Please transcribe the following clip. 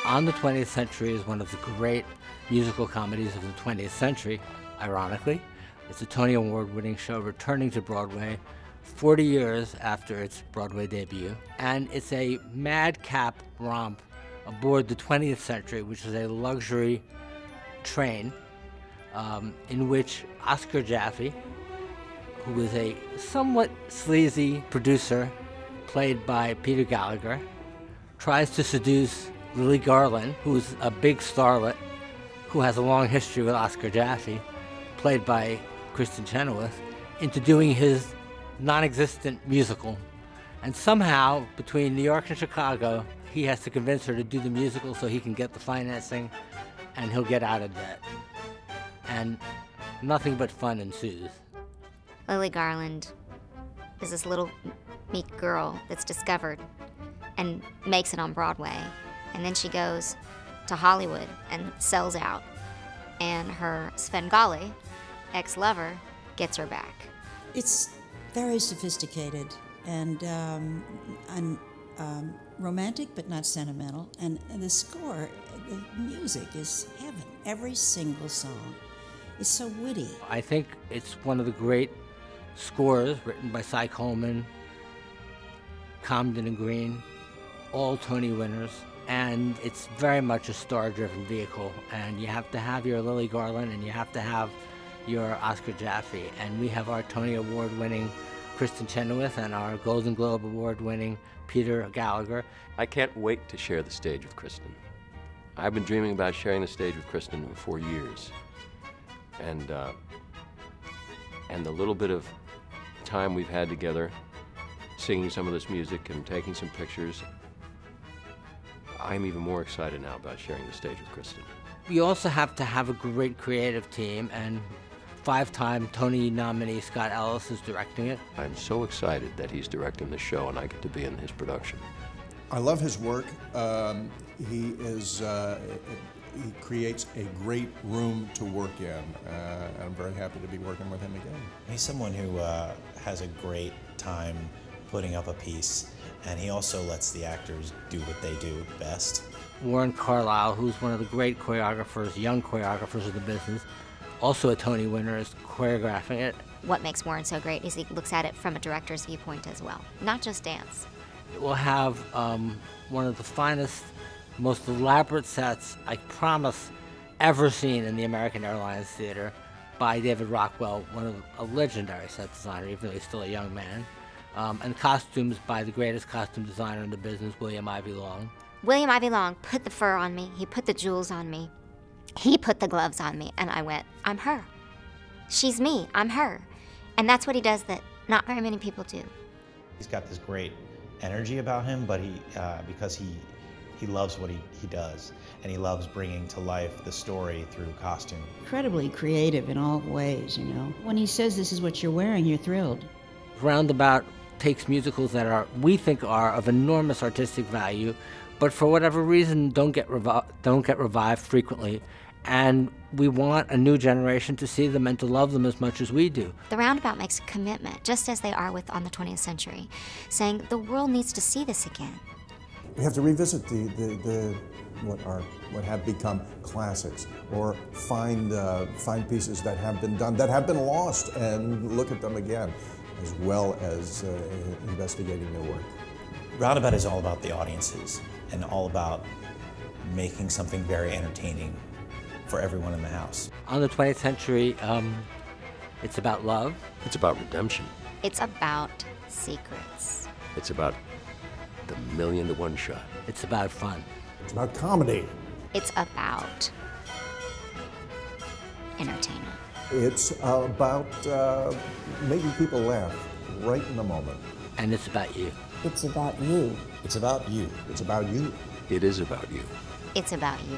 On the 20th Century is one of the great musical comedies of the 20th century, ironically. It's a Tony Award-winning show returning to Broadway 40 years after its Broadway debut. And it's a madcap romp aboard the 20th Century, which is a luxury train in which Oscar Jaffee, who is a somewhat sleazy producer played by Peter Gallagher, tries to seduce Lily Garland, who's a big starlet, who has a long history with Oscar Jaffee, played by Kristin Chenoweth, into doing his non-existent musical. And somehow, between New York and Chicago, he has to convince her to do the musical so he can get the financing and he'll get out of debt. And nothing but fun ensues. Lily Garland is this little meek girl that's discovered and makes it on Broadway. And then she goes to Hollywood and sells out. And her Svengali, ex-lover, gets her back. It's very sophisticated and romantic, but not sentimental. And the score, the music is heaven. Every single song is so witty. I think it's one of the great scores written by Cy Coleman, Comden and Green, all Tony winners. And it's very much a star-driven vehicle, and you have to have your Lily Garland and you have to have your Oscar Jaffee. And we have our Tony Award-winning Kristin Chenoweth and our Golden Globe Award-winning Peter Gallagher. I can't wait to share the stage with Kristin. I've been dreaming about sharing the stage with Kristin for years. And the little bit of time we've had together, singing some of this music and taking some pictures, I'm even more excited now about sharing the stage with Kristin. You also have to have a great creative team, and 5-time Tony nominee Scott Ellis is directing it. I'm so excited that he's directing the show and I get to be in his production. I love his work. He creates a great room to work in, and I'm very happy to be working with him again. He's someone who has a great time putting up a piece, and he also lets the actors do what they do best. Warren Carlyle, who's one of the great choreographers, young choreographers of the business, also a Tony winner, is choreographing it. What makes Warren so great is he looks at it from a director's viewpoint as well, not just dance. It will have one of the finest, most elaborate sets, I promise, ever seen in the American Airlines Theater by David Rockwell, a legendary set designer, even though he's still a young man. And costumes by the greatest costume designer in the business, William Ivy Long. William Ivy Long put the fur on me, he put the jewels on me, he put the gloves on me, and I went, I'm her. She's me, I'm her. And that's what he does that not very many people do. He's got this great energy about him, but because he loves what he does, and he loves bringing to life the story through costume. Incredibly creative in all ways, you know. When he says this is what you're wearing, you're thrilled. Roundabout takes musicals that we think are of enormous artistic value, but for whatever reason don't get revived frequently, and we want a new generation to see them and to love them as much as we do. The Roundabout makes a commitment, just as they are on the 20th Century, saying the world needs to see this again. We have to revisit what have become classics, or find pieces that have been done, that have been lost, and look at them again, as well as investigating their work. Roundabout is all about the audiences and all about making something very entertaining for everyone in the house. On the 20th Century, it's about love. It's about redemption. It's about secrets. It's about the 1,000,000-to-1 shot. It's about fun. It's about comedy. It's about entertainment. It's about making people laugh right in the moment. And it's about you. It's about you. It's about you. It's about you. It is about you. It's about you.